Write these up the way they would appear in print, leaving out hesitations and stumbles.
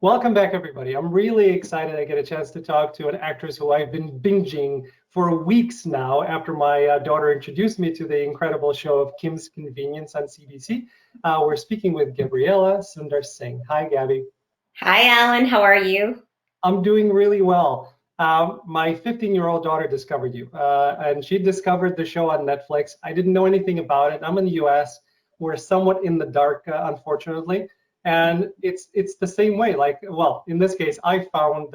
Welcome back, everybody. I'm really excited I get a chance to talk to an actress who I've been binging for weeks now after my daughter introduced me to the incredible show of Kim's Convenience on CBC. We're speaking with Gabriella Sundar Singh. Hi, Gabby. Hi, Alan. How are you? I'm doing really well. My 15-year-old daughter discovered you, and she discovered the show on Netflix. I didn't know anything about it. I'm in the US. We're somewhat in the dark, unfortunately. And it's the same way. Like, well, in this case, I found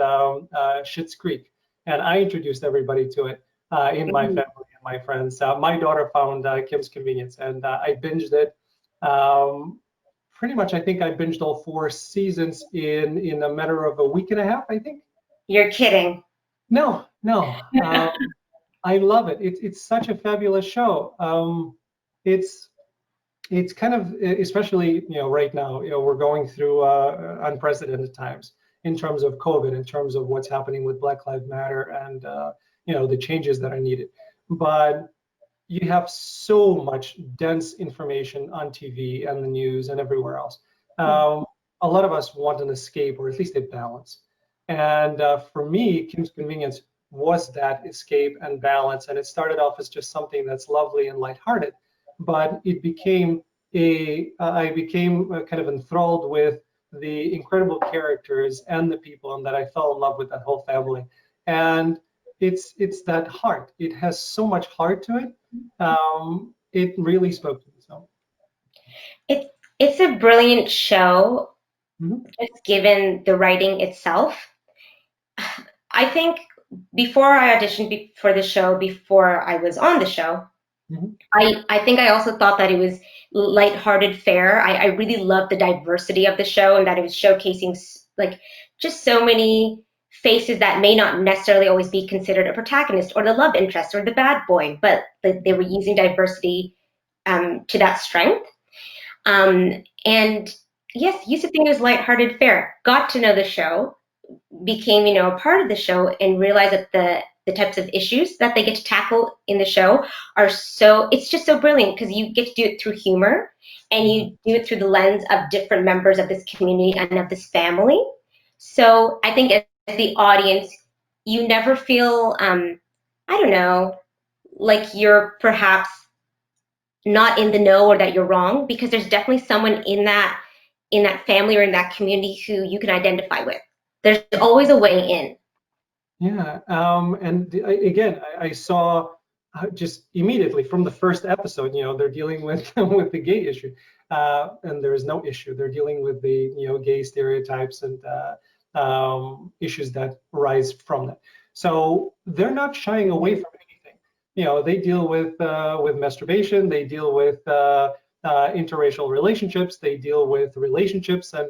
Schitt's Creek, and I introduced everybody to it in my Mhm. family and my friends. My daughter found Kim's Convenience, and I binged it. Um, Pretty much, I think I binged all 4 seasons in a matter of a week and a half, I think. You're kidding. No, no. I love it. It's such a fabulous show. It's it's kind of, especially right now, we're going through unprecedented times in terms of COVID, in terms of what's happening with Black Lives Matter, and the changes that are needed. But you have so much dense information on TV and the news and everywhere else. Um, a lot of us want an escape, or at least a balance. And for me, Kim's Convenience was that escape and balance. And it started off as just something that's lovely and lighthearted, but it became I became kind of enthralled with the incredible characters and the people, and that I fell in love with that whole family. And it's that heart. It has so much heart to it. It really spoke to me. So, It, it's a brilliant show, mhm, just given the writing itself. I think before I auditioned for the show, before I was on the show, mhm, I think I also thought that it was lighthearted fare. I really loved the diversity of the show and that it was showcasing like just so many faces that may not necessarily always be considered a protagonist or the love interest or the bad boy, but they were using diversity to that strength. And yes, used to think it was lighthearted fare. Got to know the show, became a part of the show, and realized that the types of issues that they get to tackle in the show are it's just so brilliant because you get to do it through humor and you mhm. do it through the lens of different members of this community and of this family. So I think as the audience, you never feel I don't know, like you're perhaps not in the know or that you're wrong, because there's definitely someone in that family or in that community who you can identify with. There's always a way in. Yeah. And again, I saw just immediately from the first episode, they're dealing with with the gay issue, and there is no issue. They're dealing with the gay stereotypes and issues that arise from that. So they're not shying away from anything. They deal with masturbation. They deal with interracial relationships. They deal with relationships and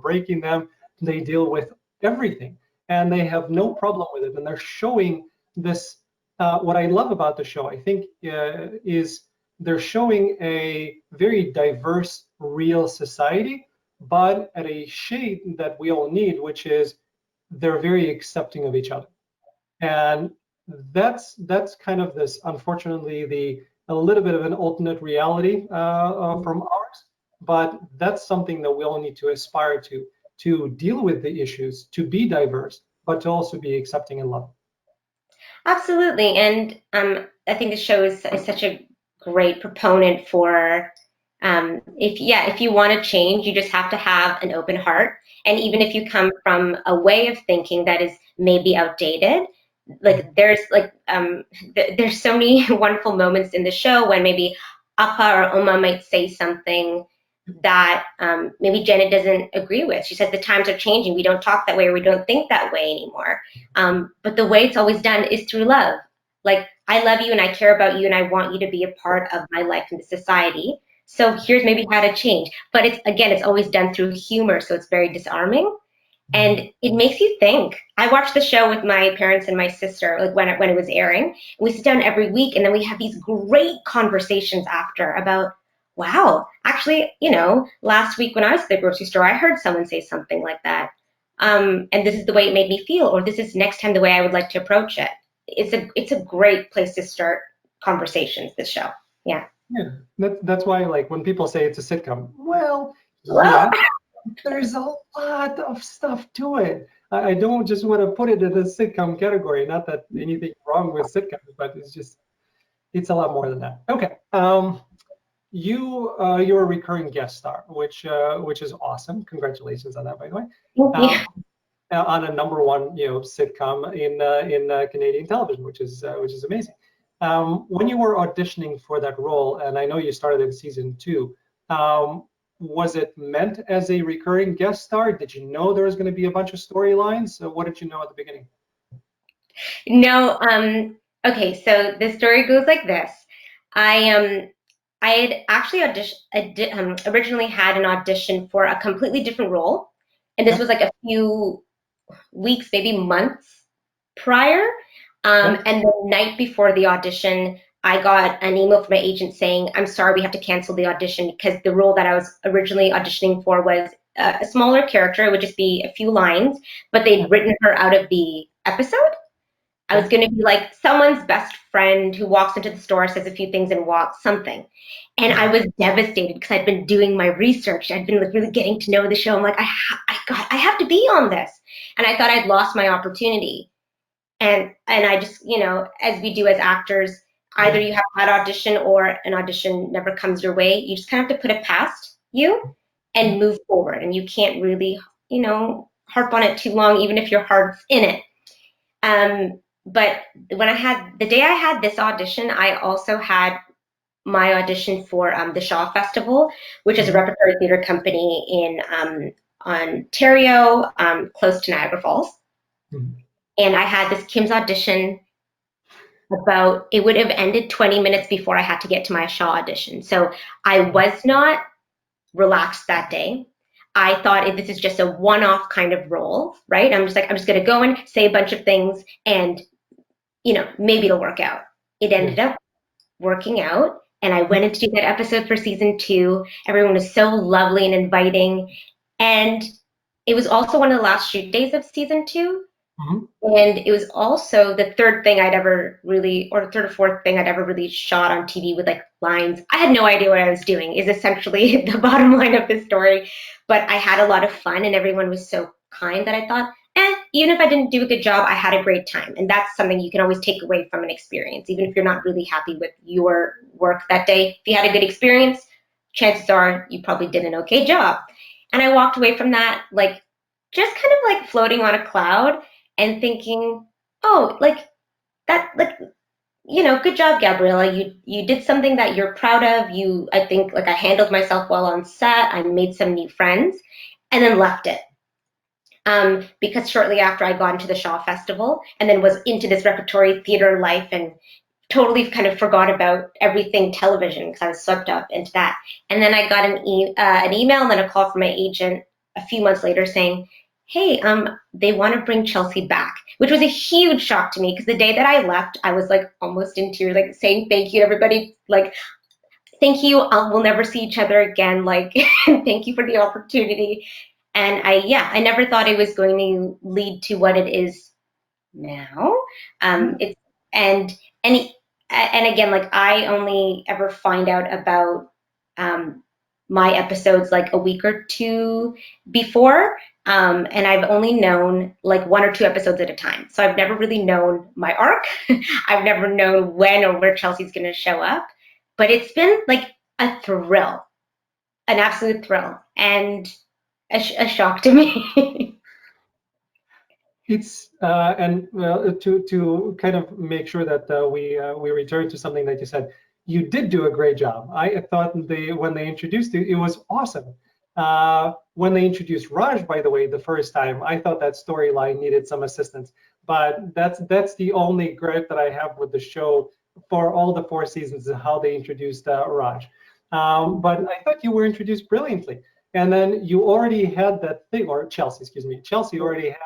breaking them. They deal with everything, and they have no problem with it. And they're showing this. What I love about the show, I think, is they're showing a very diverse, real society, but at a shade that we all need, which is they're very accepting of each other. And that's kind of this, unfortunately, the a little bit of an alternate reality from ours, but that's something that we all need to aspire to deal with the issues, to be diverse, but to also be accepting and loving. Absolutely. And I think the show is such a great proponent for if you want to change, you just have to have an open heart. And even if you come from a way of thinking that is maybe outdated, like there's so many wonderful moments in the show when maybe Appa or Oma might say something that maybe Janet doesn't agree with. She says the times are changing. We don't talk that way, or we don't think that way anymore. But the way it's always done is through love. Like, I love you and I care about you and I want you to be a part of my life and the society. So here's maybe how to change. But it's always done through humor, so it's very disarming. Mhm. And it makes you think. I watched the show with my parents and my sister, like when it was airing. And we sit down every week, and then we have these great conversations after about, wow, actually, last week when I was at the grocery store, I heard someone say something like that, and this is the way it made me feel, or this is next time the way I would like to approach it. It's a great place to start conversations. This show, yeah. Yeah, that's why, like, when people say it's a sitcom, well, Well, yeah, there's a lot of stuff to it. I don't just want to put it in the sitcom category. Not that anything wrong with sitcoms, but it's a lot more than that. Okay. You're a recurring guest star, which is awesome. Congratulations on that, by the way. Thank you. Um, on a number one, sitcom in Canadian television, which is amazing. When you were auditioning for that role, and I know you started in season two, was it meant as a recurring guest star? Did you know there was going to be a bunch of storylines? So what did you know at the beginning? No, okay, so the story goes like this. I had actually originally had an audition for a completely different role, and this Okay. was like a few weeks, maybe months prior. Okay. And the night before the audition, I got an email from my agent saying, "I'm sorry, we have to cancel the audition because the role that I was originally auditioning for was a smaller character. It would just be a few lines, but they'd written her out of the episode. I was Okay. going to be like someone's best friend who walks into the store, says a few things, and walks something." And I was devastated because I'd been doing my research. I'd been like really getting to know the show. I'm like, I have to be on this, and I thought I'd lost my opportunity. And I just, as we do as actors, either Yeah. you have that audition or an audition never comes your way. You just kind of have to put it past you and move forward. And you can't really, harp on it too long, even if your heart's in it. But the day I had this audition, I also had my audition for the Shaw Festival, which is a Mhm. repertory theater company in Ontario, close to Niagara Falls. Mhm. And I had this Kim's audition it would have ended 20 minutes before I had to get to my Shaw audition. So I was not relaxed that day. I thought this is just a one-off kind of role, right? I'm just going to go and say a bunch of things and, maybe it'll work out. It Yeah. ended up working out. And I went in to do that episode for season 2. Everyone was so lovely and inviting. And it was also one of the last shoot days of season 2. Mhm. And it was also the third thing I'd ever really, or third or fourth thing I'd ever really shot on TV with like lines. I had no idea what I was doing, is essentially the bottom line of the story. But I had a lot of fun and everyone was so kind that I thought, even if I didn't do a good job, I had a great time. And that's something you can always take away from an experience, even if you're not really happy with your work that day. If you had a good experience, chances are you probably did an okay job. And I walked away from that like just kind of like floating on a cloud and thinking, oh, like that, like, good job, Gabriella. You did something that you're proud of. I think like I handled myself well on set. I made some new friends, and then left it. Because shortly after I got into the Shaw Festival, and then was into this repertory theater life, and totally kind of forgot about everything television because I was swept up into that. And then I got an email and then a call from my agent a few months later saying, "Hey, they want to bring Chelsea back," which was a huge shock to me because the day that I left, I was like almost in tears, like saying thank you to everybody, like thank you, we'll never see each other again, like thank you for the opportunity. And I never thought it was going to lead to what it is now. It's and and and again, like I only ever find out about um, my episodes like a week or two before, and I've only known like 1 or 2 episodes at a time. So I've never really known my arc. I've never known when or where Chelsea's going to show up, but it's been like a thrill, an absolute thrill, and a shock to me. It's and to kind of make sure that we return to something that you said. You did do a great job. I thought when they introduced you, it was awesome. When they introduced Raj, by the way, the first time, I thought that storyline needed some assistance. But that's the only gripe that I have with the show for all the 4 seasons is how they introduced Raj. But I thought you were introduced brilliantly. And then you already had that thing, or Chelsea, excuse me. Chelsea already had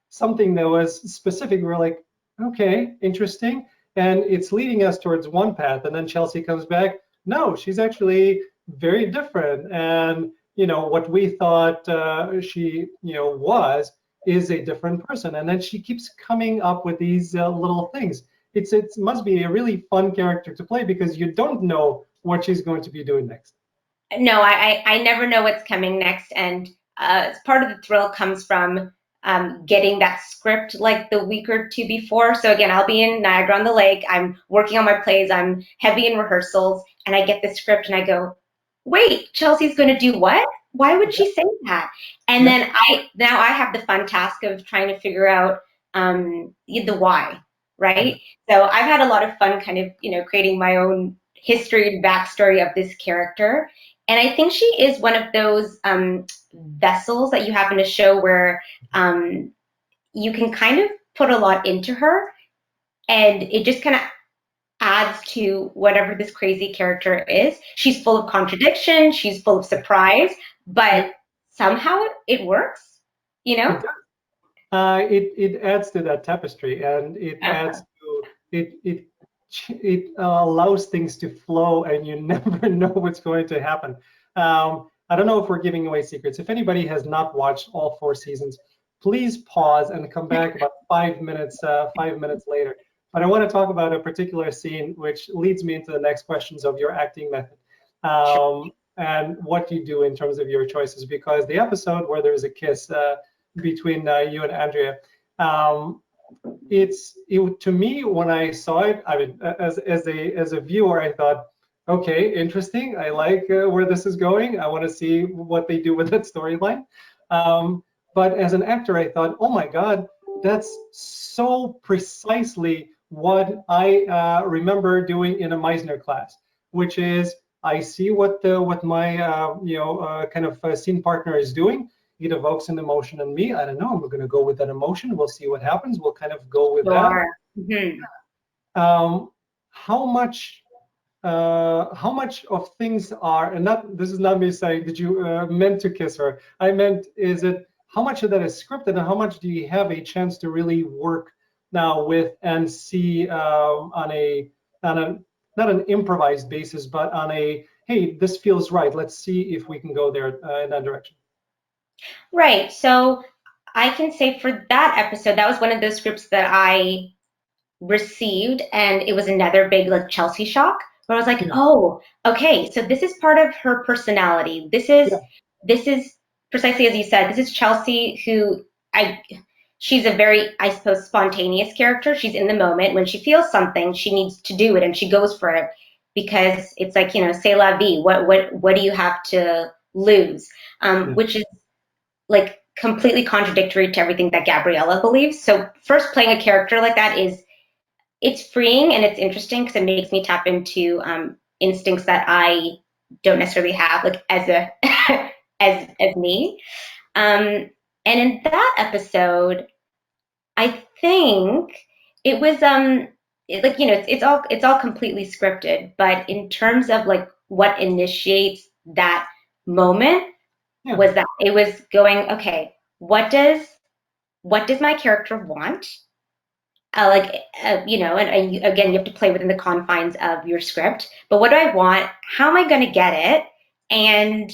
something that was specific. We're like, okay, interesting. And it's leading us towards one path. And then Chelsea comes back. No, she's actually very different. And, what we thought she, was is a different person. And then she keeps coming up with these little things. It must be a really fun character to play because you don't know what she's going to be doing next. No, I never know what's coming next. And part of the thrill comes from getting that script like the week or two before. So again, I'll be in Niagara-on-the-Lake. I'm working on my plays. I'm heavy in rehearsals, and I get the script and I go, wait, Chelsea's going to do what? Why would she say that? And then I have the fun task of trying to figure out the why, right? So I've had a lot of fun kind of, creating my own history and backstory of this character. And I think she is one of those vessels that you have in a show where you can kind of put a lot into her, and it just kind of adds to whatever this crazy character is. She's full of contradiction, she's full of surprise, but somehow it works, It adds to that tapestry, and it adds to it allows things to flow, and you never know what's going to happen. I don't know if we're giving away secrets. If anybody has not watched all 4 seasons, please pause and come back about 5 minutes later. But I want to talk about a particular scene, which leads me into the next questions of your acting method, and what you do in terms of your choices. Because the episode where there's a kiss between you and Andrea, to me, when I saw it, I mean, as a viewer, I thought, okay, interesting. I like where this is going. I want to see what they do with that storyline. But as an actor, I thought, oh my God, that's so precisely what I remember doing in a Meisner class, which is I see what my kind of scene partner is doing. It evokes an emotion in me. I don't know. I'm going to go with that emotion. We'll see what happens. We'll kind of go with that. Mm-hmm. How much of things are, and this is not me saying, did you meant to kiss her? I meant, how much of that is scripted, and how much do you have a chance to really work now with and see on a not an improvised basis, but on a, hey, this feels right. Let's see if we can go there in that direction. Right. So I can say for that episode, that was one of those scripts that I received, and it was another big like Chelsea shock, where I was like, oh, okay, so this is part of her personality. This is precisely as you said. This is Chelsea, who she's a very, I suppose, spontaneous character. She's in the moment. When she feels something, she needs to do it, and she goes for it because it's like, c'est la vie. What do you have to lose? Which is like completely contradictory to everything that Gabriella believes. So first, playing a character like that it's freeing and it's interesting because it makes me tap into instincts that I don't necessarily have, like as a as me. And in that episode, I think it was it's all completely scripted, but in terms of like what initiates that moment was that it was going, okay, what does my character want? And again, you have to play within the confines of your script. But what do I want? How am I going to get it? And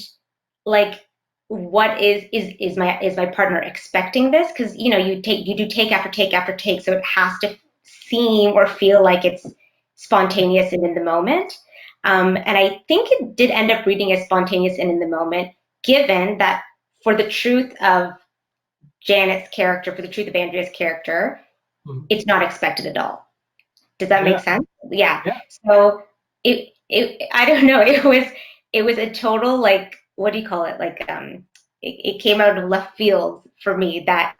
like, what is my partner expecting this? Because you do take after take after take, so it has to seem or feel like it's spontaneous and in the moment. And I think it did end up reading as spontaneous and in the moment, given that for the truth of Janet's character, for the truth of Andrea's character, it's not expected at all. Does that make sense? Yeah. So I don't know. It was a total, like, what do you call it? Like it came out of left field for me, that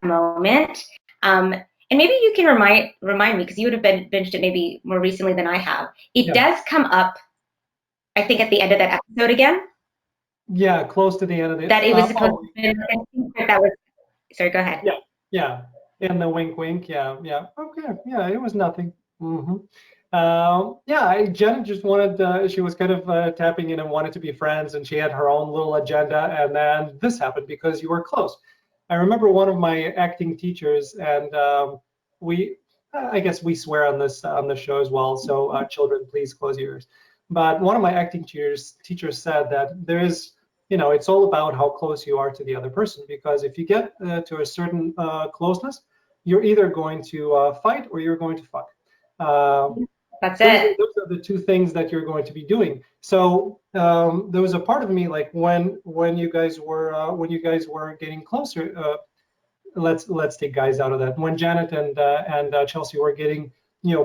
moment. And maybe you can remind me, because you would have binged it maybe more recently than I have. It does come up, I think, at the end of that episode again. Yeah, close to the end of it. That it was supposed to be, that was, sorry, go ahead. Yeah. And the wink, wink. Yeah. Okay. Yeah, it was nothing. Janet just wanted, she was kind of tapping in and wanted to be friends, and she had her own little agenda, and then this happened because you were close. I remember one of my acting teachers, and I guess we swear on the show as well, so children, please close your ears. But one of my acting teachers said that there is, it's all about how close you are to the other person, because if you get to a certain closeness, you're either going to fight or you're going to fuck. That's Those it. those are the two things that you're going to be doing. So there was a part of me like when you guys were getting closer. Let's take guys out of that. When Janet and Chelsea were getting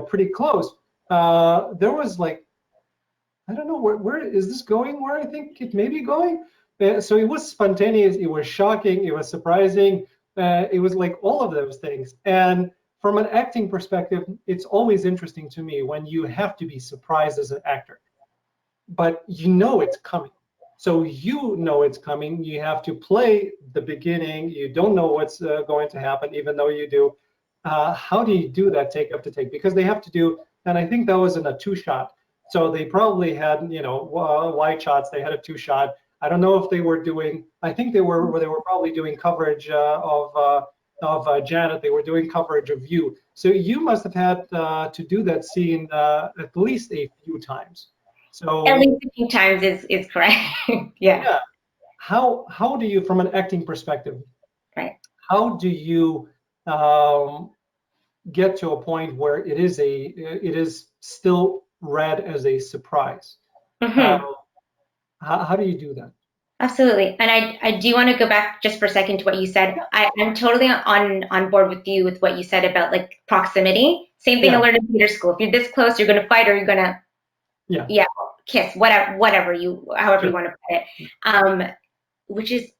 pretty close, there was like I don't know where is this going? Where I think it may be going. So it was spontaneous. It was shocking. It was surprising. It was like all of those things. And from an acting perspective, it's always interesting to me when you have to be surprised as an actor, but you know it's coming. So you know it's coming. You have to play the beginning. You don't know what's going to happen, even though you do. How do you do that take up to take? Because they have to do, and I think that was in a two shot. So they probably had, wide shots. They had a two shot. I don't know if they were doing. I think they were probably doing coverage of Janet. They were doing coverage of you. So you must have had to do that scene at least a few times. At So least a few times is correct. Yeah, yeah, how do you, from an acting perspective, right. how do you um, get to a point where it is still read as a surprise? Uh, Hmm. how do you do that? Absolutely. And I do want to go back just for a second to what you said. I'm totally on board with you with what you said about like proximity. Same thing I Yeah, learned in theater school. If you're this close, you're gonna fight or you're gonna, yeah, yeah, kiss, whatever you, however you sure. want to put it. Um, which is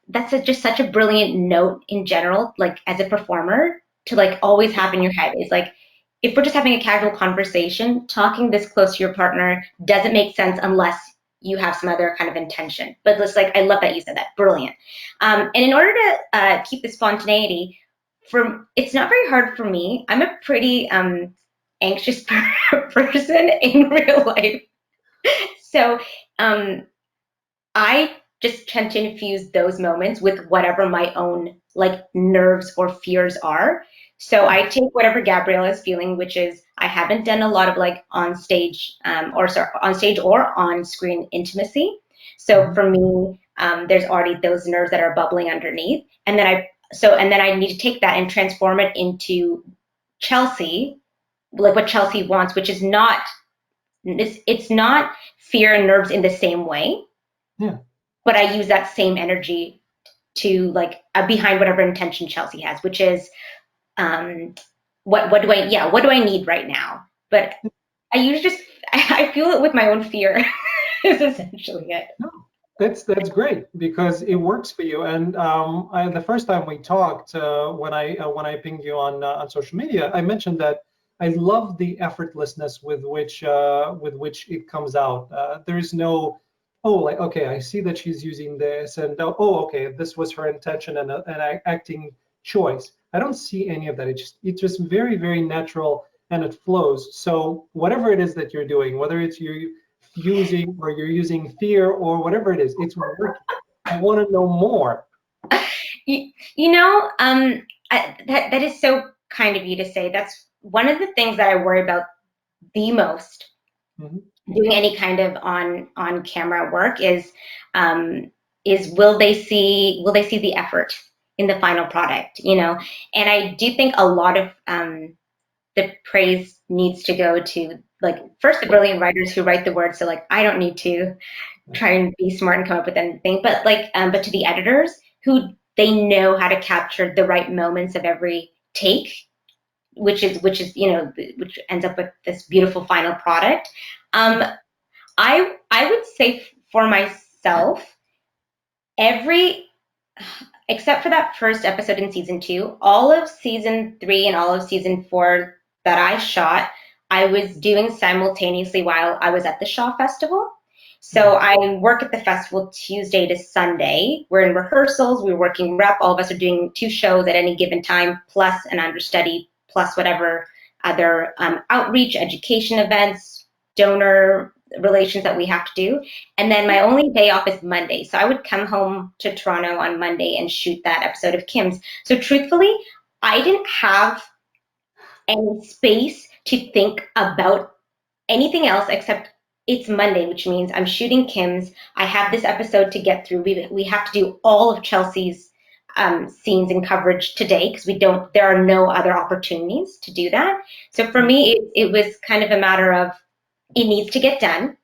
that's just such a brilliant note in general, like as a performer, to like always have in your head is like, if we're just having a casual conversation, talking this close to your partner doesn't make sense unless you have some other kind of intention. But it's like, I love that you said that. Brilliant. And in order to keep the spontaneity, it's not very hard for me. I'm a pretty anxious person in real life. So um, I just tend to infuse those moments with whatever my own like nerves or fears are. So I take whatever Gabriella is feeling, which is I haven't done a lot of like on stage or sorry, on stage or on screen intimacy. So Mhm. for me, there's already those nerves that are bubbling underneath, and then I need to take that and transform it into Chelsea, like what Chelsea wants, which is not it's not fear and nerves in the same way, Yeah. but I use that same energy to like behind whatever intention Chelsea has, which is um, what do I need right now? But I usually just I feel it with my own fear is essentially it. No, that's great because it works for you. And the first time we talked, when I pinged you on social media, I mentioned that I love the effortlessness with which it comes out. There is no, oh, like okay, I see that she's using this, and oh, okay, this was her intention and an acting choice. I don't see any of that. It's just very very natural and it flows. So whatever it is that you're doing, whether it's you fusing or you're using fear or whatever it is, it's working. I want to know more. You know, that is so kind of you to say. That's one of the things that I worry about the most Mhm. doing any kind of on camera work is will they see the effort in the final product, you know? And I do think a lot of the praise needs to go to like first the brilliant writers who write the words, so like I don't need to try and be smart and come up with anything, but like but to the editors who they know how to capture the right moments of every take, which is you know which ends up with this beautiful final product. um I would say for myself, every except for that first episode in season two, all of season three and all of season four that I shot, I was doing simultaneously while I was at the Shaw Festival. So I work at the festival Tuesday to Sunday. We're in rehearsals, we're working rep. All of us are doing two shows at any given time, plus an understudy, plus whatever other outreach, education events, donor relations that we have to do. And then my only day off is Monday. So I would come home to Toronto on Monday and shoot that episode of Kim's. So truthfully, I didn't have any space to think about anything else except it's Monday, which means I'm shooting Kim's. I have this episode to get through. We have to do all of Chelsea's scenes and coverage today because there are no other opportunities to do that. So for me, it was kind of a matter of it needs to get done.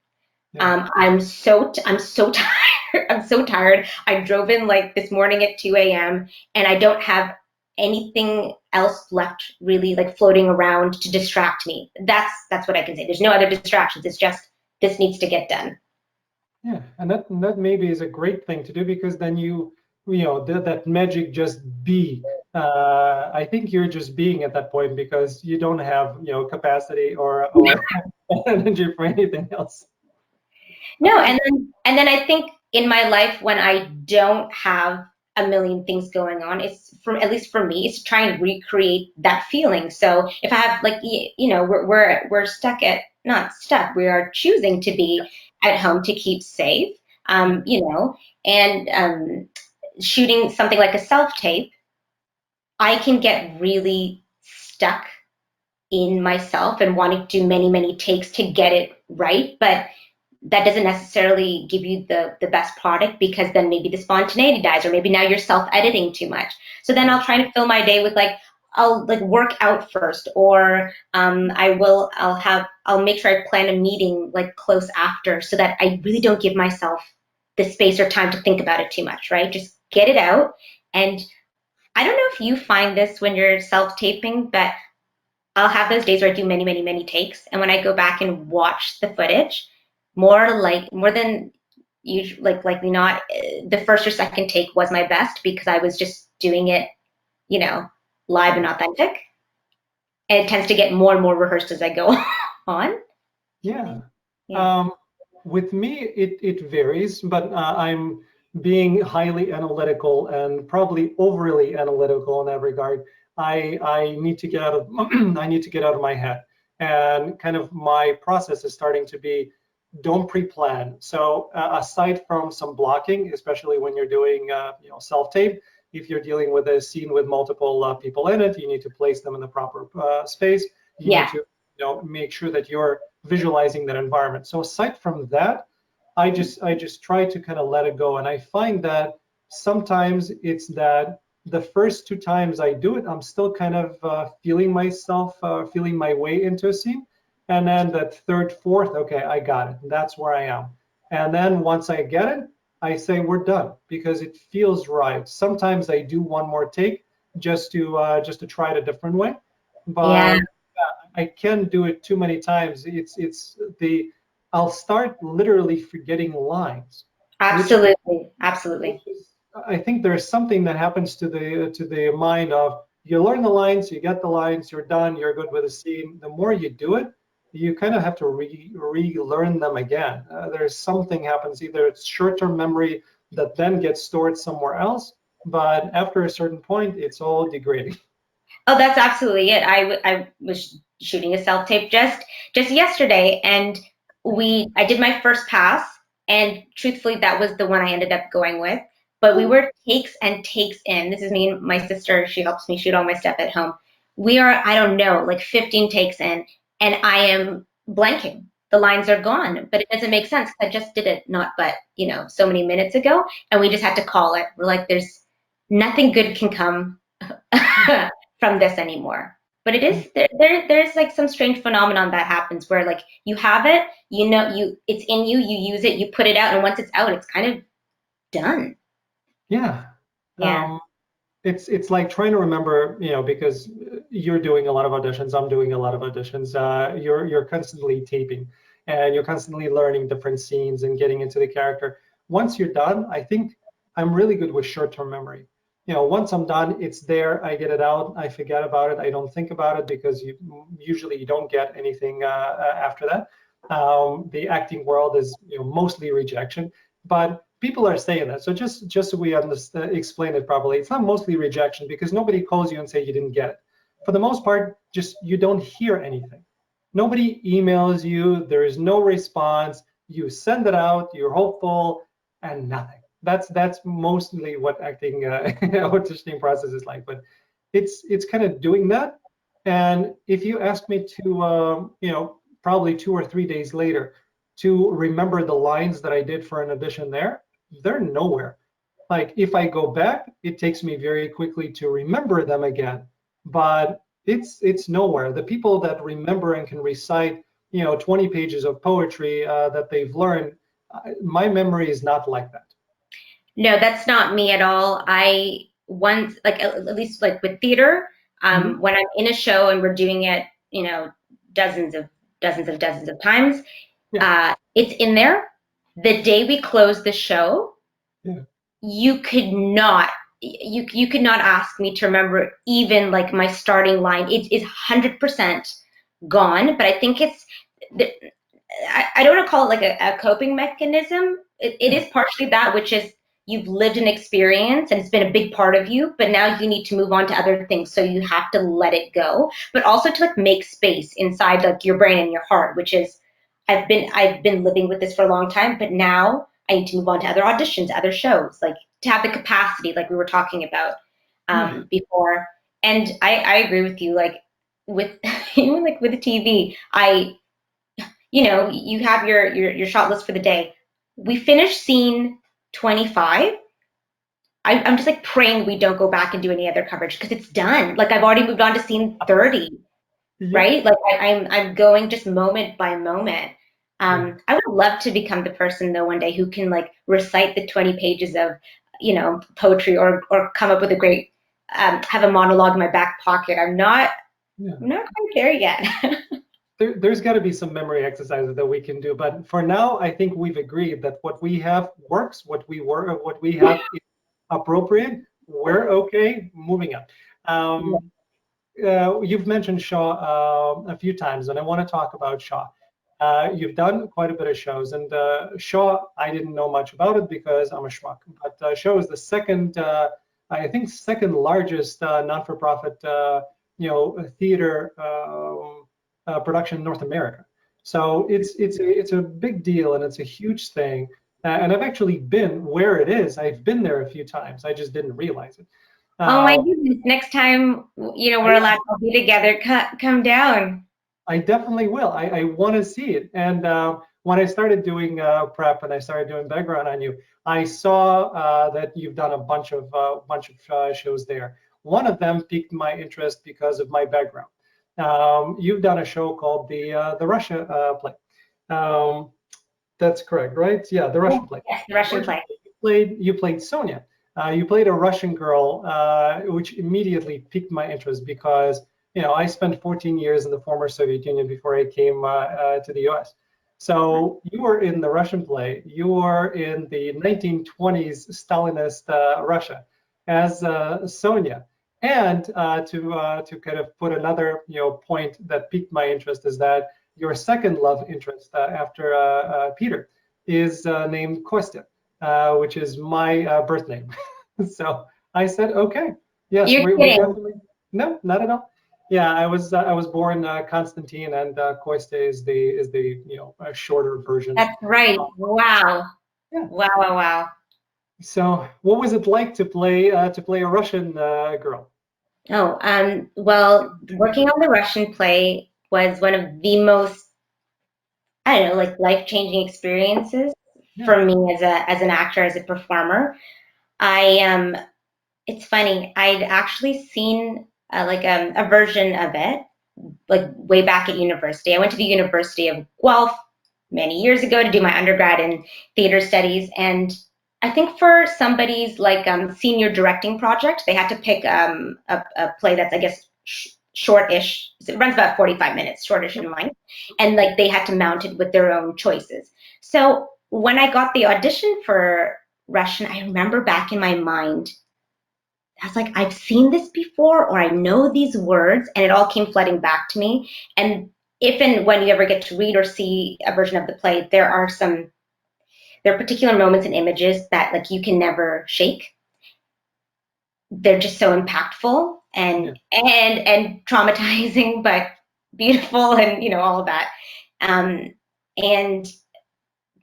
Yeah. I'm so tired. I'm so tired. I drove in like this morning at 2 a.m. and I don't have anything else left really like floating around to distract me. That's what I can say. There's no other distractions. It's just this needs to get done. Yeah, and that maybe is a great thing to do because then that magic just be. I think you're just being at that point because you don't have capacity or energy for anything else. No, and then I think in my life when I don't have a million things going on, it's for at least for me, it's to try and recreate that feeling. So if I have like we're stuck at not stuck, we are choosing to be at home to keep safe. And shooting something like a self tape, I can get really stuck in myself and wanting to do many, many takes to get it right. But that doesn't necessarily give you the best product because then maybe the spontaneity dies or maybe now you're self-editing too much. So then I'll try to fill my day with like I'll like work out first or I'll make sure I plan a meeting like close after so that I really don't give myself the space or time to think about it too much, right? Just get it out. And I don't know if you find this when you're self-taping, but I'll have those days where I do many, many, many takes. And when I go back and watch the footage, more than usually, like likely not, the first or second take was my best because I was just doing it, you know, live and authentic. And it tends to get more and more rehearsed as I go on. Yeah. Yeah. Um, with me, it varies, but I'm being highly analytical and probably overly analytical in that regard. I need to get out of I need to get out of my head, and kind of my process is starting to be don't pre-plan. So aside from some blocking, especially when you're doing self-tape, if you're dealing with a scene with multiple people in it, you need to place them in the proper space. You need Yeah. to make sure that you're visualizing that environment. So aside from that, I just try to kind of let it go, and I find that sometimes it's that the first two times I do it, I'm still kind of feeling myself, feeling my way into a scene. And then that third, fourth, okay, I got it. That's where I am. And then once I get it, I say we're done because it feels right. Sometimes I do one more take just to try it a different way, Yeah. but I can't do it too many times. It's I'll start literally forgetting lines, which Absolutely. Absolutely. I think there's something that happens to the mind of you learn the lines, you get the lines, you're done, you're good with the scene. The more you do it, you kind of have to relearn them again. There's something happens, either it's short-term memory that then gets stored somewhere else, but after a certain point, it's all degrading. Oh, that's absolutely it. I was shooting a self tape just yesterday, and I did my first pass, and truthfully, that was the one I ended up going with. But we were takes and takes in. This is me and my sister. She helps me shoot all my stuff at home. We are, I don't know, like 15 takes in, and I am blanking. The lines are gone, but it doesn't make sense. I just did it not but so many minutes ago, and we just had to call it. We're like, there's nothing good can come from this anymore. But it is there's like some strange phenomenon that happens where like you have it, it's in you, you use it, you put it out, and once it's out, it's kind of done. Yeah. Yeah. It's like trying to remember, because you're doing a lot of auditions, I'm doing a lot of auditions. You're constantly taping, and you're constantly learning different scenes and getting into the character. Once you're done, I think I'm really good with short-term memory. Once I'm done, it's there. I get it out. I forget about it. I don't think about it because usually you don't get anything after that. The acting world is mostly rejection, but people are saying that. So just so we understand, explain it properly, it's not mostly rejection because nobody calls you and say you didn't get it. For the most part, just you don't hear anything. Nobody emails you. There is no response. You send it out. You're hopeful, and nothing. That's mostly what acting auditioning process is like. But it's kind of doing that. And if you ask me to, probably 2 or 3 days later, to remember the lines that I did for an audition there, they're nowhere. like if I go back, it takes me very quickly to remember them again. But it's nowhere. The people that remember and can recite, 20 pages of poetry that they've learned, my memory is not like that. No, that's not me at all. I once, like at least like with theater, Hmm. when I'm in a show and we're doing it, dozens of dozens of times, Yeah, it's in there. The day we close the show, yeah, you could not you could not ask me to remember even like my starting line. It is 100% gone. But I think it's I don't want to call it like a coping mechanism. It yeah. is partially that, which is you've lived an experience and it's been a big part of you, but now you need to move on to other things. So you have to let it go, but also to like make space inside like your brain and your heart, which is I've been living with this for a long time, but now I need to move on to other auditions, other shows, like to have the capacity, like we were talking about Yeah. before. And I agree with you, like with even like with the TV, you have your shot list for the day. We finish scene 25. I'm just like praying we don't go back and do any other coverage because it's done. Like I've already moved on to scene 30, Yeah. right? Like I'm going just moment by moment. Yeah. I would love to become the person though one day who can like recite the 20 pages of poetry or come up with a great have a monologue in my back pocket. Yeah. I'm not quite there yet. There's got to be some memory exercises that we can do, but for now, I think we've agreed that what we have works, what we have is appropriate. We're okay. Moving on. Um, you've mentioned Shaw a few times, and I want to talk about Shaw. You've done quite a bit of shows, and Shaw, I didn't know much about it because I'm a schmuck. But Shaw is the second, I think, second largest non-for-profit, theater production in North America. So it's a big deal, and it's a huge thing. And I've actually been where it is. I've been there a few times. I just didn't realize it. Oh my Uh, goodness. Next time, we're I, allowed to be together, come down. I definitely will. I want to see it. And when I started doing prep and I started doing background on you, I saw that you've done a bunch of shows there. One of them piqued my interest because of my background. You've done a show called the Russia play. Um, that's correct, right? Yeah, the Yes, Russian play. yes, the Russian play. You played Sonia. You played a Russian girl, which immediately piqued my interest because I spent 14 years in the former Soviet Union before I came to the U.S. So you were in the Russian play. You were in the 1920s Stalinist Russia as Sonia. And to kind of put another point that piqued my interest is that your second love interest after Peter is named Kostya, which is my birth name. So I said, okay, yes, You're we kidding. definitely, no, not at all. Yeah, I was born Constantine, and Kostya is the a shorter version. That's right. Wow. Yeah. Wow, wow, wow. So what was it like to play a Russian girl? Oh, well, working on the Russian play was one of the most, I don't know, like life-changing experiences Yeah. for me as an actor, as a performer. I It's funny. I'd actually seen like a version of it like way back at university. I went to the University of Guelph many years ago to do my undergrad in theater studies, and I think for somebody's like senior directing project, they had to pick a play that's I guess shortish. It runs about 45 minutes, shortish Yep. in length, and like they had to mount it with their own choices. So when I got the audition for Russian, I remember back in my mind I was like, I've seen this before, or I know these words, and it all came flooding back to me. And if and when you ever get to read or see a version of the play, there are particular moments and images that like you can never shake. They're just so impactful Yeah. and traumatizing, but beautiful, and all of that. Um, and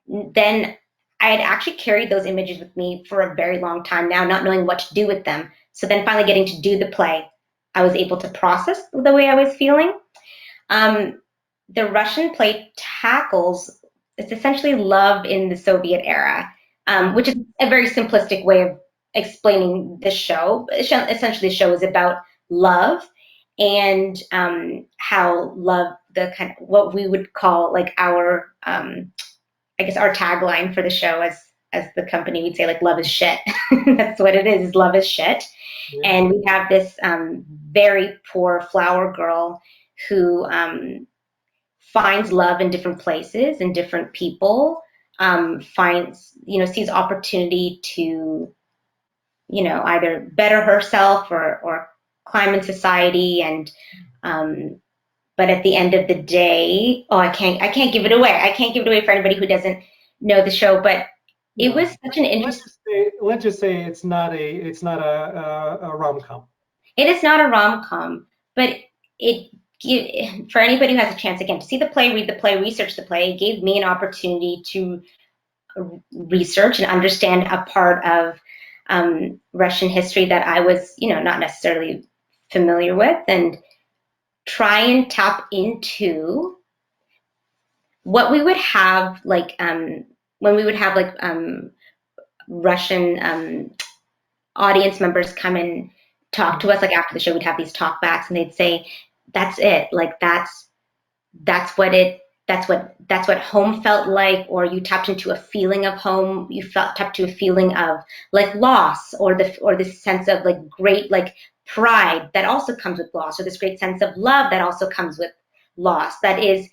then I had actually carried those images with me for a very long time now, not knowing what to do with them. So then finally getting to do the play, I was able to process the way I was feeling. Um, the Russian play tackles, it's essentially love in the Soviet era, which is a very simplistic way of explaining the show. Essentially, the show is about love and how love, the kind of what we would call like our I guess our tagline for the show as the company, we'd say like love is shit. That's what it is love is shit. Yeah. And we have this very poor flower girl who finds love in different places and different people, finds, sees opportunity to, either better herself or climb in society. And but at the end of the day, I can't give it away. I can't give it away for anybody who doesn't know the show, but it was such an interesting. Let's just say it's not a rom-com. It is not a rom-com, but it for anybody who has a chance again to see the play, read the play, research the play, it gave me an opportunity to research and understand a part of Russian history that I was, not necessarily familiar with, and try and tap into what we would have like when we would have like Russian audience members come and talk to us, like after the show we'd have these talk backs and they'd say, that's it, like that's what home felt like, or you tapped into a feeling of home, you tapped to a feeling of like loss, or this sense of like great like pride that also comes with loss, or this great sense of love that also comes with loss, that is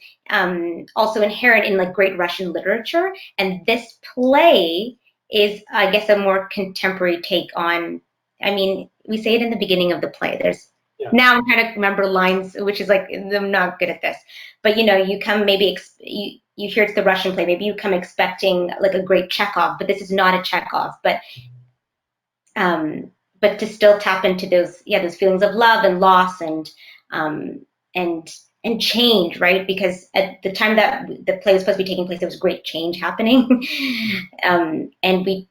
also inherent in like great Russian literature. And this play is, I guess, a more contemporary take on, I mean, we say it in the beginning of the play, there's now I'm trying to remember lines, which is like, I'm not good at this, but you come maybe you hear it's the Russian play, maybe you come expecting like a great Chekhov, but this is not a Chekhov, but to still tap into those feelings of love and loss and change, right? Because at the time that the play was supposed to be taking place, there was great change happening, and we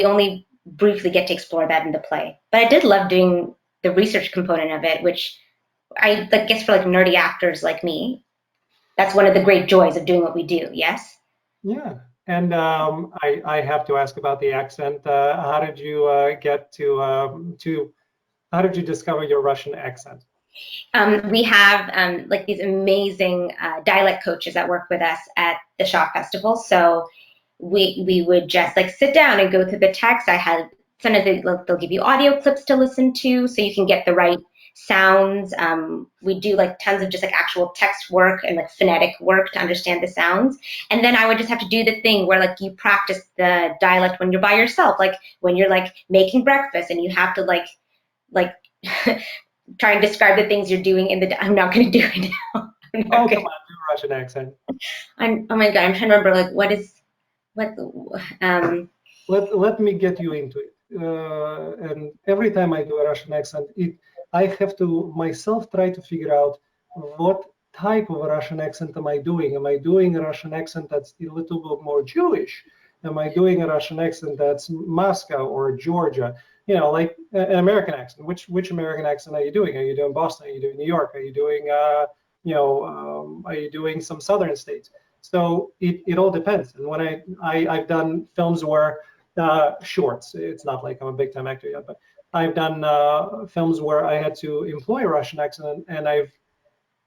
only briefly get to explore that in the play. But I did love doing the research component of it, which I guess for like nerdy actors like me, that's one of the great joys of doing what we do. Yes. Yeah, and I have to ask about the accent. How did you get to? How did you discover your Russian accent? We have like these amazing dialect coaches that work with us at the Shaw Festival. So we would just like sit down and go through the text. I had sometimes they'll give you audio clips to listen to so you can get the right sounds. We do like tons of just like actual text work and like phonetic work to understand the sounds. And then I would just have to do the thing where like you practice the dialect when you're by yourself, like when you're like making breakfast and you have to like try and describe the things you're doing in the. I'm not going to do it now. Oh, come on, do a Russian accent. Oh my God, I'm trying to remember like what. Let me get you into it. And every time I do a Russian accent, I have to myself try to figure out what type of a Russian accent am I doing? Am I doing a Russian accent that's a little bit more Jewish? Am I doing a Russian accent that's Moscow or Georgia? Like an American accent. Which American accent are you doing? Are you doing Boston? Are you doing New York? Are you doing are you doing some southern states? So it all depends. And when I've done films where shorts, it's not like I'm a big time actor yet, but I've done films where I had to employ a Russian accent, and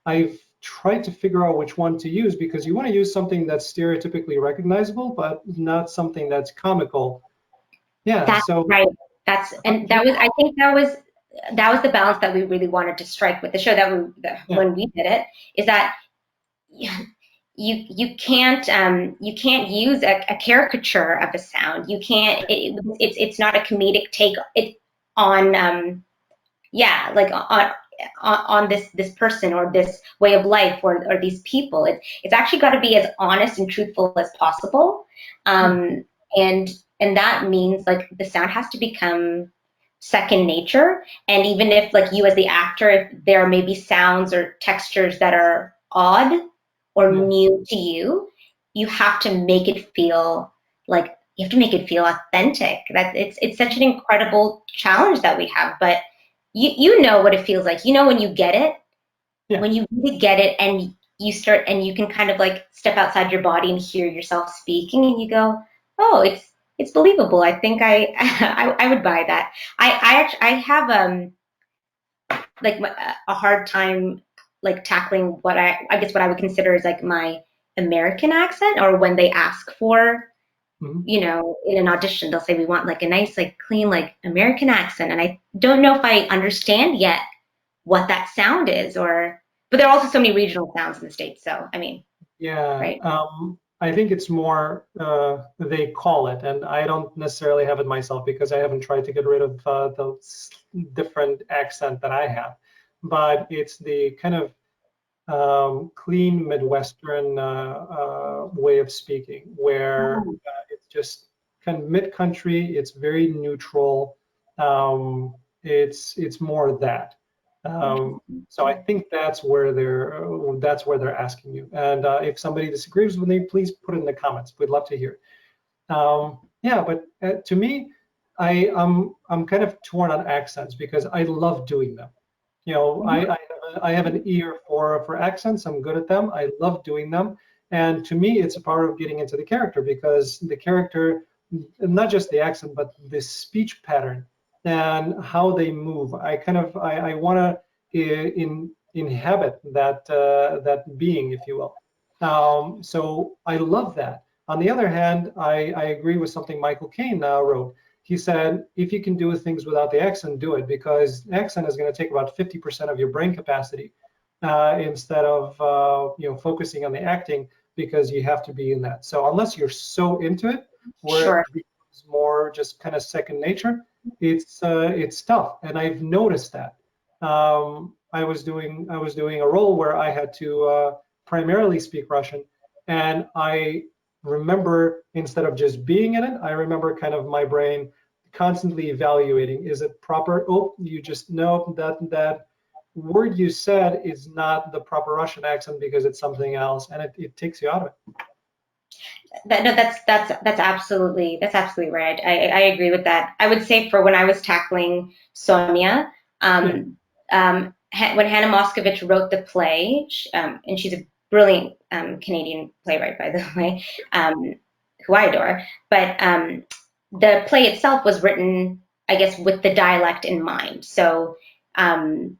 I've tried to figure out which one to use, because you want to use something that's stereotypically recognizable, but not something that's comical. Yeah. That's so right. I think that was the balance that we really wanted to strike with the show when we did it, is that you can't use a caricature of a sound. You can't. It's not a comedic take on like on this person or this way of life or these people. It's actually got to be as honest and truthful as possible, and that means like the sound has to become second nature. And even if like you as the actor, if there may be sounds or textures that are odd or new to you, you have to make it feel authentic. That it's such an incredible challenge that we have. But you know what it feels like. When you get it, when you really get it, and you start and you can kind of like step outside your body and hear yourself speaking, and you go, oh, it's believable. I think I would buy that. I have like a hard time like tackling what I guess what I would consider is like my American accent, or when they ask for, Mhm. you know, in an audition, they'll say we want like a nice, like clean, like American accent. And I don't know if I understand yet what that sound is, or, but there are also so many regional sounds in the States. So, I mean, Yeah, right. I think it's more they call it, and I don't necessarily have it myself because I haven't tried to get rid of the different accent that I have. But it's the kind of clean Midwestern way of speaking, where Oh, it's just kind of mid-country. It's very neutral. It's more of that. Um, interesting. so I think that's where they're asking you. And if somebody disagrees with me, please put it in the comments. We'd love to hear. Yeah, but to me, I'm kind of torn on accents because I love doing them. You know, Mhm. I have an ear for accents. I'm good at them. I love doing them. And to me, it's a part of getting into the character because the character, not just the accent, but the speech pattern and how they move. I want to inhabit that being, if you will. So I love that. On the other hand, I agree with something Michael Caine wrote. He said, if you can do things without the accent, do it because accent is going to take about 50% of your brain capacity instead of focusing on the acting because you have to be in that. So unless you're so into it, where Sure. it becomes more just kind of second nature, it's tough. And I've noticed that. I was doing a role where I had to primarily speak Russian, and I remember instead of just being in it, I remember kind of my brain constantly evaluating, is it proper? Oh, you just know that word you said is not the proper Russian accent because it's something else, and it takes you out of it. No, that's absolutely right. I agree with that. I would say for when I was tackling Sonia, Yeah. when Hannah Moscovich wrote the play, and she's a brilliant Canadian playwright, by the way, who I adore. But the play itself was written, I guess, with the dialect in mind. So the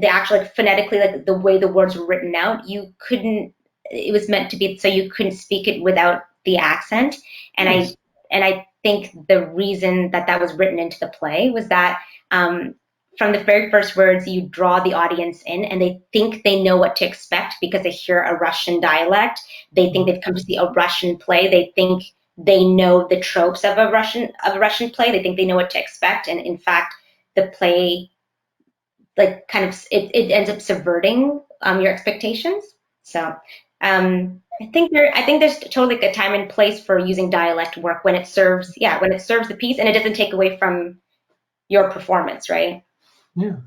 actual, like, phonetically, like the way the words were written out, you couldn't. It was meant to be so you couldn't speak it without the accent. And I Nice. and I think the reason that that was written into the play was that from the very first words, you draw the audience in, and they think they know what to expect because they hear a Russian dialect. They think Mhm. they've come to see a Russian play. They think they know the tropes of a Russian play. They think they know what to expect, and in fact, the play, like, kind of, it ends up subverting your expectations. So I think there's totally like a time and place for using dialect work when it serves, yeah, when it serves the piece and it doesn't take away from your performance, right? Yeah.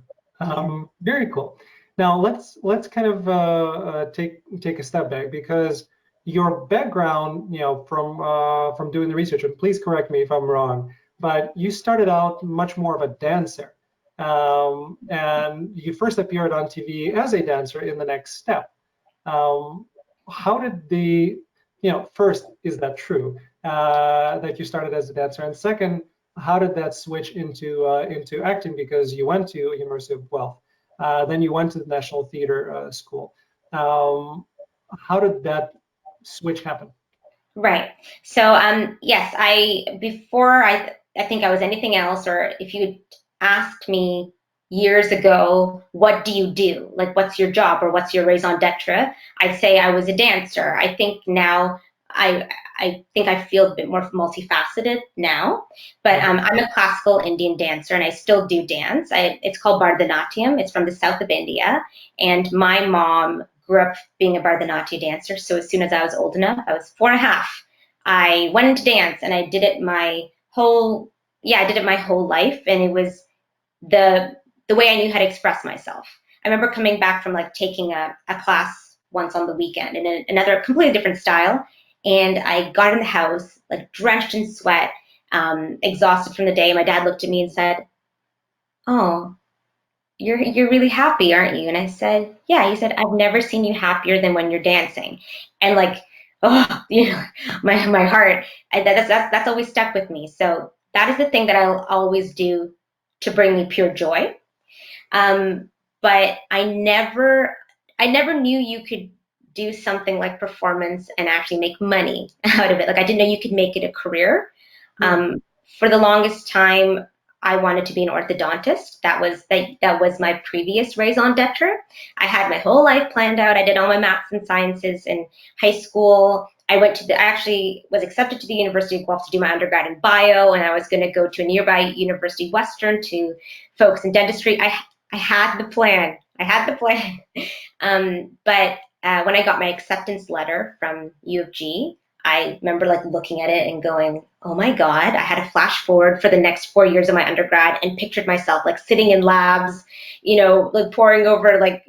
Yeah. Very cool. Now let's kind of take a step back because your background, from doing the research, and please correct me if I'm wrong, but you started out much more of a dancer, and you first appeared on TV as a dancer in The Next Step. Um, how did first, is that true that you started as a dancer? And second, how did that switch into acting? Because you went to University of Guelph, then you went to the National Theater School. Um, how did that switch happen? Right. So, yes, before I think I was anything else, or if you asked me years ago, what do you do? Like, what's your job or what's your raison d'etre? I'd say I was a dancer. I think now I, I think I feel a bit more multifaceted now, but Mhm. I'm a classical Indian dancer and I still do dance. It's called Bharatanatyam. It's from the south of India. And my mom grew up being a Bharatanatyam dancer. So as soon as I was old enough, I was 4.5, I went into dance and I did it my whole, yeah, I did it my whole life. And it was the the way I knew how to express myself. I remember coming back from like taking a class once on the weekend in another completely different style. And I got in the house, like drenched in sweat, exhausted from the day. My dad looked at me and said, "Oh, you're really happy, aren't you?" And I said, "Yeah." He said, "I've never seen you happier than when you're dancing." And like oh, my heart. That's always stuck with me. So that is the thing that I'll always do to bring me pure joy. But I never knew you could do something like performance and actually make money out of it. Like I didn't know you could make it a career. Yeah. For the longest time, I wanted to be an orthodontist. That was my previous raison d'etre. I had my whole life planned out. I did all my maths and sciences in high school. I actually was accepted to the University of Guelph to do my undergrad in bio, and I was going to go to a nearby University Western to focus in dentistry. I had the plan. I had the plan. But when I got my acceptance letter from U of G, I remember like looking at it and going, "Oh my God!" I had a flash forward for the next 4 years of my undergrad and pictured myself like sitting in labs, like poring over like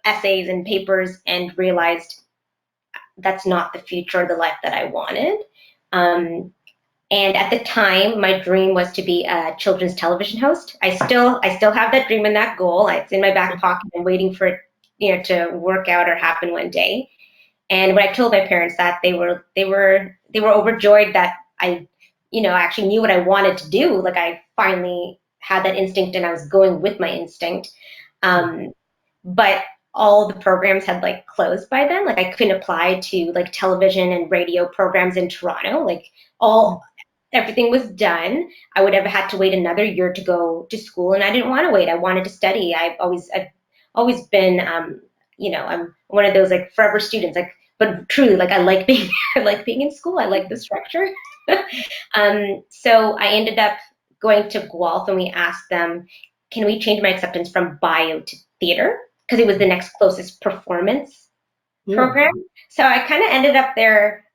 essays and papers, and realized that's not the future or the life that I wanted. Um, and at the time, my dream was to be a children's television host. I still have that dream and that goal. It's in my back pocket. I'm waiting for it, to work out or happen one day. And when I told my parents that, they were overjoyed that I actually knew what I wanted to do. Like I finally had that instinct, and I was going with my instinct. Um, but all the programs had like closed by then. Like I couldn't apply to like television and radio programs in Toronto. Like all everything was done. I would have had to wait another year to go to school, and I didn't want to wait. I wanted to study. I've always been, I'm one of those like forever students. Like, but truly, like I like being, I like being in school. I like the structure. So I ended up going to Guelph, and we asked them, can we change my acceptance from bio to theater? Because it was the next closest performance Yeah. program. So I kind of ended up there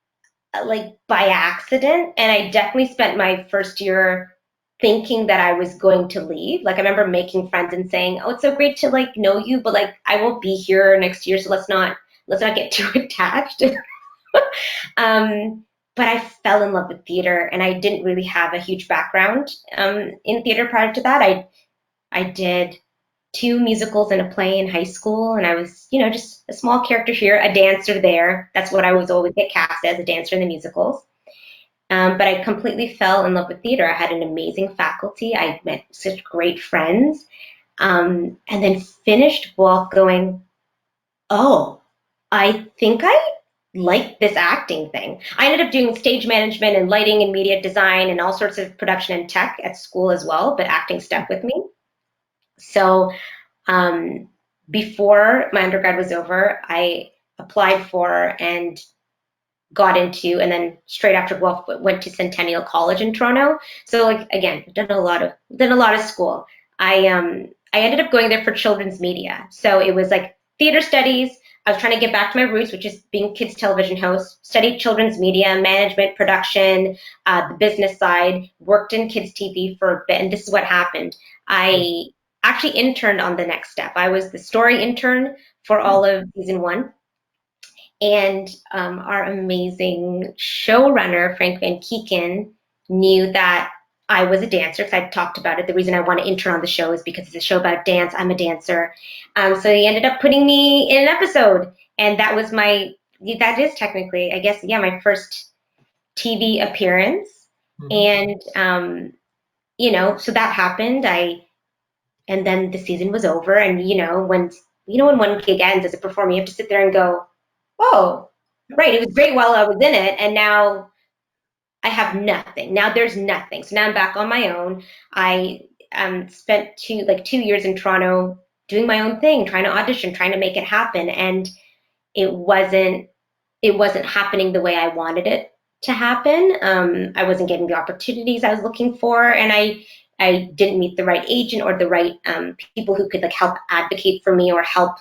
like by accident. And I definitely spent my first year thinking that I was going to leave. Like I remember making friends and saying, "Oh, it's so great to like know you, but like I won't be here next year, so let's not get too attached." um, but I fell in love with theater, and I didn't really have a huge background in theater prior to that. I did two musicals and a play in high school, and I was, just a small character here, a dancer there. That's what I was always get cast as, a dancer in the musicals. But I completely fell in love with theater. I had an amazing faculty. I met such great friends, and then finished while going, oh, I think I like this acting thing. I ended up doing stage management and lighting and media design and all sorts of production and tech at school as well, but acting stuck with me. So um, before my undergrad was over, I applied for and got into, and then straight after Guelph went to Centennial College in Toronto. So like again, done a lot of school. I ended up going there for children's media. So it was like theater studies. I was trying to get back to my roots, which is being kids television host. Studied children's media, management, production, the business side. Worked in kids TV for a bit, and this is what happened. I actually interned on The Next Step. I was the story intern for all of season one. And our amazing showrunner, Frank Van Keeken, knew that I was a dancer because I talked about it. The reason I want to intern on the show is because it's a show about dance. I'm a dancer. So he ended up putting me in an episode. And that is technically, I guess, yeah, my first TV appearance. Mhm. And, so that happened. And then the season was over. And, when one gig ends as a performer, you have to sit there and go, oh, right, it was great while I was in it, and now I have nothing. Now there's nothing. So now I'm back on my own. I spent 2 years in Toronto doing my own thing, trying to audition, trying to make it happen, and it wasn't happening the way I wanted it to happen. I wasn't getting the opportunities I was looking for, and I didn't meet the right agent or the right people who could like help advocate for me or help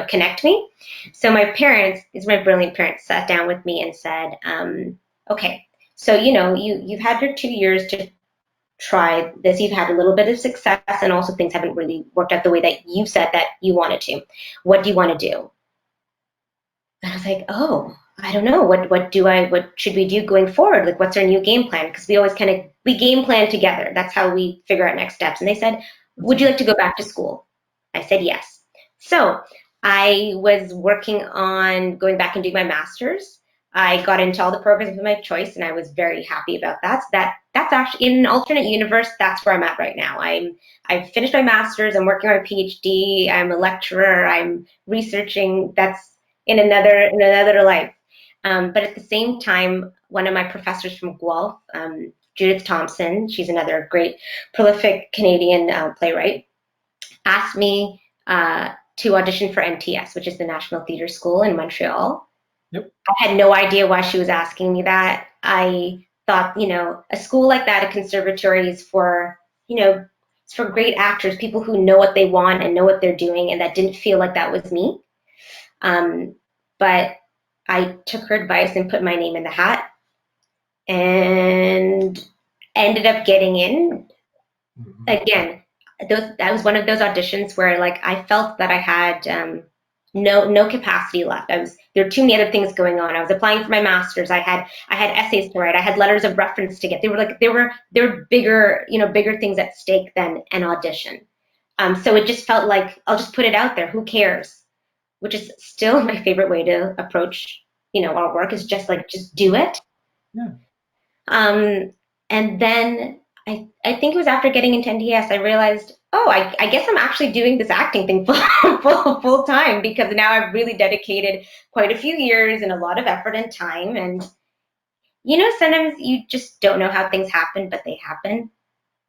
connect me. So my parents, these are my brilliant parents, sat down with me and said, okay, so you've had your 2 years to try this. You've had a little bit of success, and also things haven't really worked out the way that you said that you wanted to. What do you want to do? And I was like, oh, I don't know. What should we do going forward? Like, what's our new game plan? Because we always we game plan together. That's how we figure out next steps. And they said, would you like to go back to school? I said, yes. So I was working on going back and doing my master's. I got into all the programs of my choice, and I was very happy about that. So that's actually, in an alternate universe, that's where I'm at right now. I've finished my master's. I'm working on a PhD. I'm a lecturer. I'm researching. That's in another life. But at the same time, one of my professors from Guelph, Judith Thompson, she's another great, prolific Canadian playwright, asked me to audition for NTS, which is the National Theatre School in Montreal. Yep. I had no idea why she was asking me that. I thought, a school like that, a conservatory, is for, it's for great actors, people who know what they want and know what they're doing, and that didn't feel like that was me. But I took her advice and put my name in the hat and ended up getting in. Again, that was one of those auditions where, like, I felt that I had no capacity left. There were too many other things going on. I was applying for my master's. I had essays to write. I had letters of reference to get. They were bigger, bigger things at stake than an audition. So it just felt like, I'll just put it out there. Who cares? Which is still my favorite way to approach, our work, is just do it. Yeah. And then I think it was after getting into NDS, I realized, oh, I guess I'm actually doing this acting thing full time, because now I've really dedicated quite a few years and a lot of effort and time. And, sometimes you just don't know how things happen, but they happen.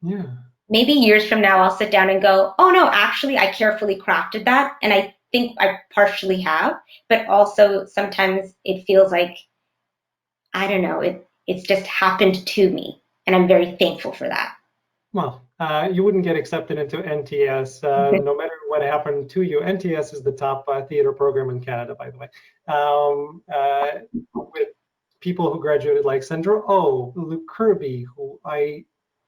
Yeah. Maybe years from now, I'll sit down and go, oh, no, actually, I carefully crafted that. And I think I partially have, but also sometimes it feels like, I don't know, it's just happened to me. And I'm very thankful for that. Well, you wouldn't get accepted into NTS no matter what happened to you. NTS is the top theater program in Canada, by the way, with people who graduated like Sandra Oh, Luke Kirby, who I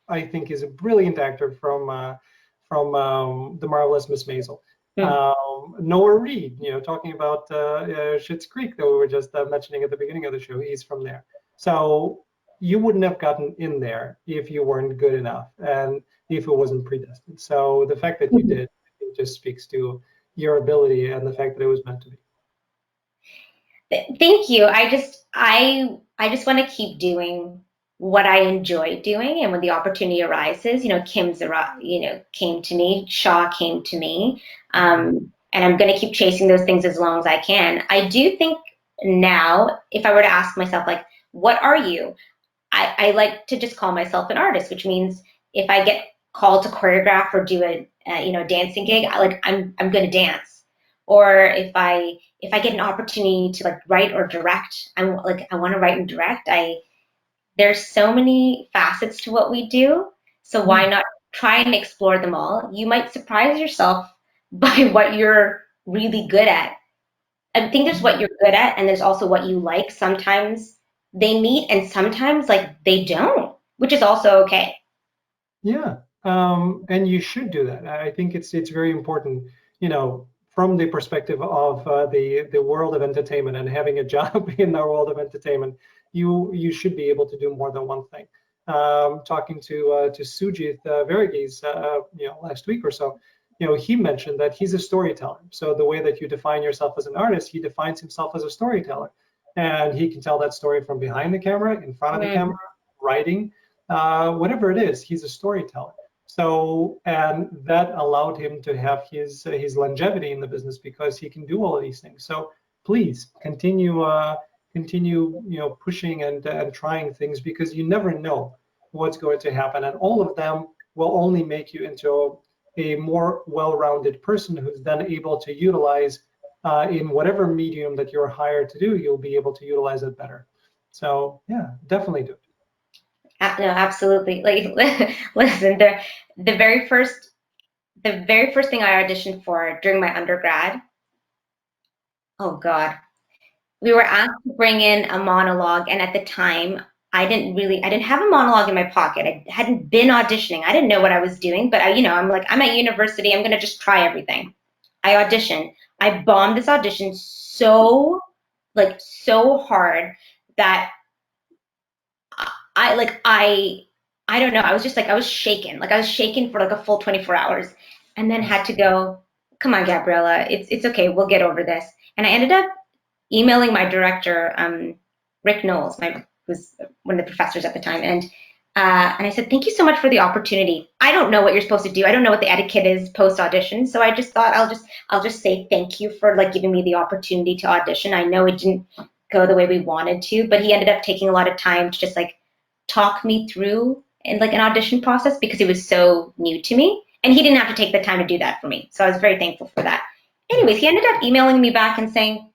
think is a brilliant actor from The Marvelous Miss Maisel. Noah Reed, talking about Schitt's Creek that we were just mentioning at the beginning of the show. He's from there. So you wouldn't have gotten in there if you weren't good enough and if it wasn't predestined. So the fact that you did, I think, just speaks to your ability and the fact that it was meant to be. Thank you. I just want to keep doing what I enjoy doing, and when the opportunity arises, came to me, Shaw came to me, and I'm going to keep chasing those things as long as I can. I do think now, if I were to ask myself, like, what are you? I like to just call myself an artist, which means if I get called to choreograph or do a dancing gig, I'm going to dance. Or if I get an opportunity to, like, write or direct, I want to write and direct. There's so many facets to what we do, so why not try and explore them all? You might surprise yourself by what you're really good at. I think there's what you're good at, and there's also what you like. Sometimes they meet, and sometimes, like, they don't, which is also okay. Yeah, and you should do that. I think it's very important, from the perspective of the world of entertainment and having a job in the world of entertainment. You should be able to do more than one thing. Talking to Sujit Verghese, last week or so, he mentioned that he's a storyteller. So the way that you define yourself as an artist, he defines himself as a storyteller, and he can tell that story from behind the camera, in front of the camera, writing. Whatever it is, he's a storyteller. So, and that allowed him to have his longevity in the business because he can do all of these things. So please continue pushing and trying things, because you never know what's going to happen, and all of them will only make you into a more well-rounded person who's then able to utilize in whatever medium that you're hired to do. You'll be able to utilize it better. So yeah, definitely do it. No, absolutely. Like, listen, the very first thing I auditioned for during my undergrad, oh God, we were asked to bring in a monologue, and at the time, I didn't have a monologue in my pocket. I hadn't been auditioning. I didn't know what I was doing, but I'm like, I'm at university. I'm gonna just try everything. I auditioned. I bombed this audition so hard that I don't know. I was just like, I was shaken. Like, I was shaken for like a full 24 hours, and then had to go, come on, Gabriella, it's okay. We'll get over this. And I ended up emailing my director, Rick Knowles, was one of the professors at the time, and I said, thank you so much for the opportunity. I don't know what you're supposed to do. I don't know what the etiquette is post audition. So I just thought I'll just say thank you for like giving me the opportunity to audition. I know it didn't go the way we wanted to, but he ended up taking a lot of time to just like talk me through in like an audition process because it was so new to me. And he didn't have to take the time to do that for me. So I was very thankful for that. Anyways, he ended up emailing me back and saying,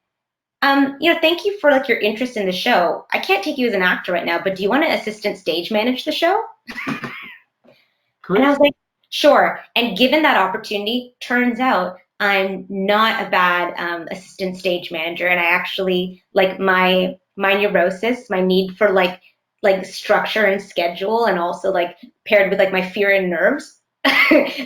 thank you for like your interest in the show. I can't take you as an actor right now, but do you want to assistant stage manage the show? And I was like, sure. And given that opportunity, turns out I'm not a bad assistant stage manager. And I actually like my neurosis, my need for like structure and schedule, and also like paired with like my fear and nerves,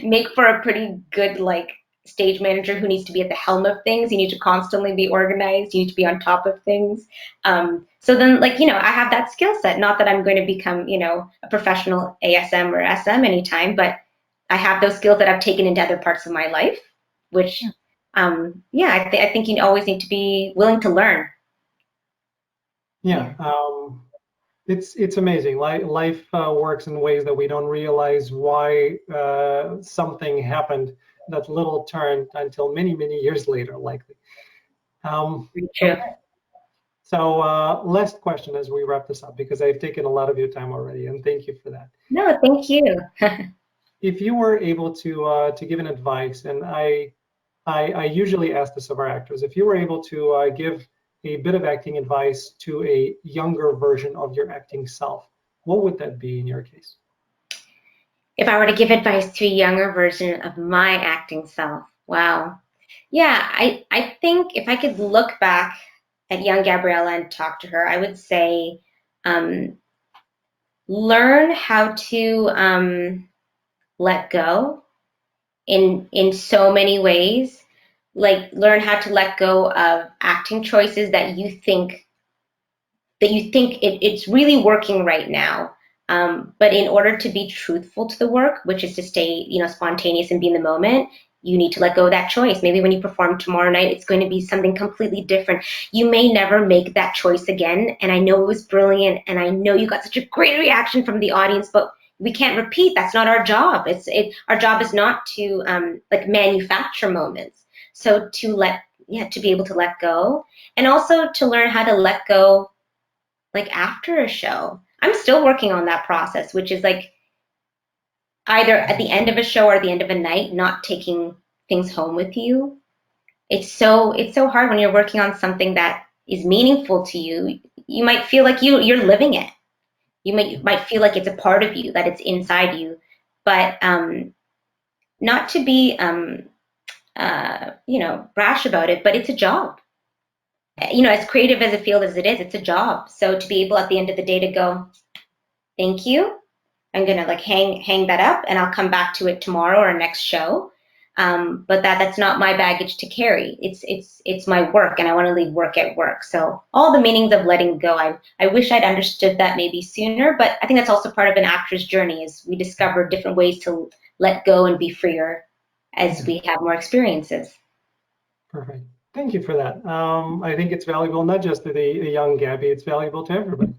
make for a pretty good like stage manager who needs to be at the helm of things. You need to constantly be organized. You need to be on top of things. So then, like, I have that skill set. Not that I'm going to become, a professional ASM or SM anytime, but I have those skills that I've taken into other parts of my life, which, I think you always need to be willing to learn. Yeah. It's amazing. Life works in ways that we don't realize why something happened, that little turn, until many, many years later, likely. True. So last question as we wrap this up, because I've taken a lot of your time already, and thank you for that. No, thank you. If you were able to give an advice, and I usually ask this of our actors, if you were able to give a bit of acting advice to a younger version of your acting self, what would that be in your case? If I were to give advice to a younger version of my acting self, wow. Yeah, I think if I could look back at young Gabriella and talk to her, I would say learn how to let go in so many ways. Like learn how to let go of acting choices that you think it's really working right now. But in order to be truthful to the work, which is to stay, spontaneous and be in the moment, you need to let go of that choice. Maybe when you perform tomorrow night, it's going to be something completely different. You may never make that choice again. And I know it was brilliant, and I know you got such a great reaction from the audience, but we can't repeat. That's not our job. Our job is not to like manufacture moments. So to be able to let go, and also to learn how to let go like after a show. I'm still working on that process, which is like either at the end of a show or at the end of a night, not taking things home with you. It's so hard when you're working on something that is meaningful to you. You might feel like you're living it. You might feel like it's a part of you, that it's inside you, but not to be brash about it, but it's a job. As creative as a field as it is, it's a job. So to be able at the end of the day to go, thank you. I'm gonna like hang that up, and I'll come back to it tomorrow or next show. But that's not my baggage to carry. It's my work, and I want to leave work at work. So all the meanings of letting go, I wish I'd understood that maybe sooner. But I think that's also part of an actor's journey, is we discover different ways to let go and be freer as we have more experiences. Perfect. Thank you for that. I think it's valuable not just to the young Gabby, it's valuable to everybody.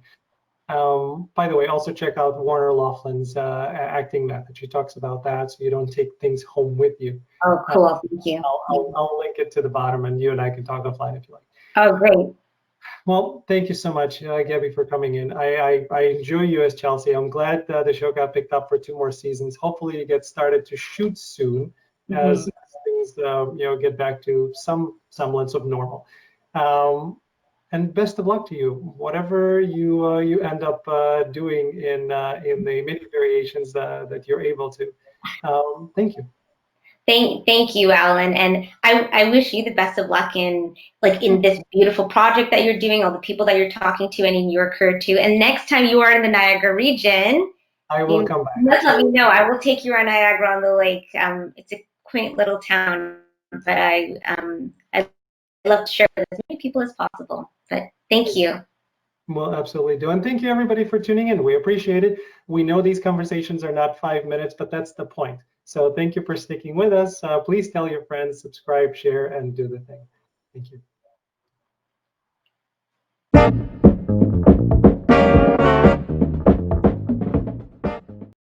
By the way, also check out Warner Laughlin's acting method. She talks about that, so you don't take things home with you. Oh, cool. Thank you. I'll link it to the bottom, and you and I can talk offline if you like. Oh, great. Well, thank you so much, Gabby, for coming in. I enjoy you as Chelsea. I'm glad the show got picked up for 2 more seasons. Hopefully, it gets started to shoot soon, as things get back to some semblance of normal. And best of luck to you, whatever you end up doing in the many variations that you're able to. Thank you. Thank you, Alan, and I wish you the best of luck in this beautiful project that you're doing, all the people that you're talking to, and in your career too. And next time you are in the Niagara region, I will come back. Let me know. I will take you around Niagara on the lake. It's a quaint little town, but I'd love to share with as many people as possible. But thank you. We'll absolutely do. And thank you, everybody, for tuning in. We appreciate it. We know these conversations are not 5 minutes, but that's the point. So thank you for sticking with us. Please tell your friends, subscribe, share, and do the thing. Thank you.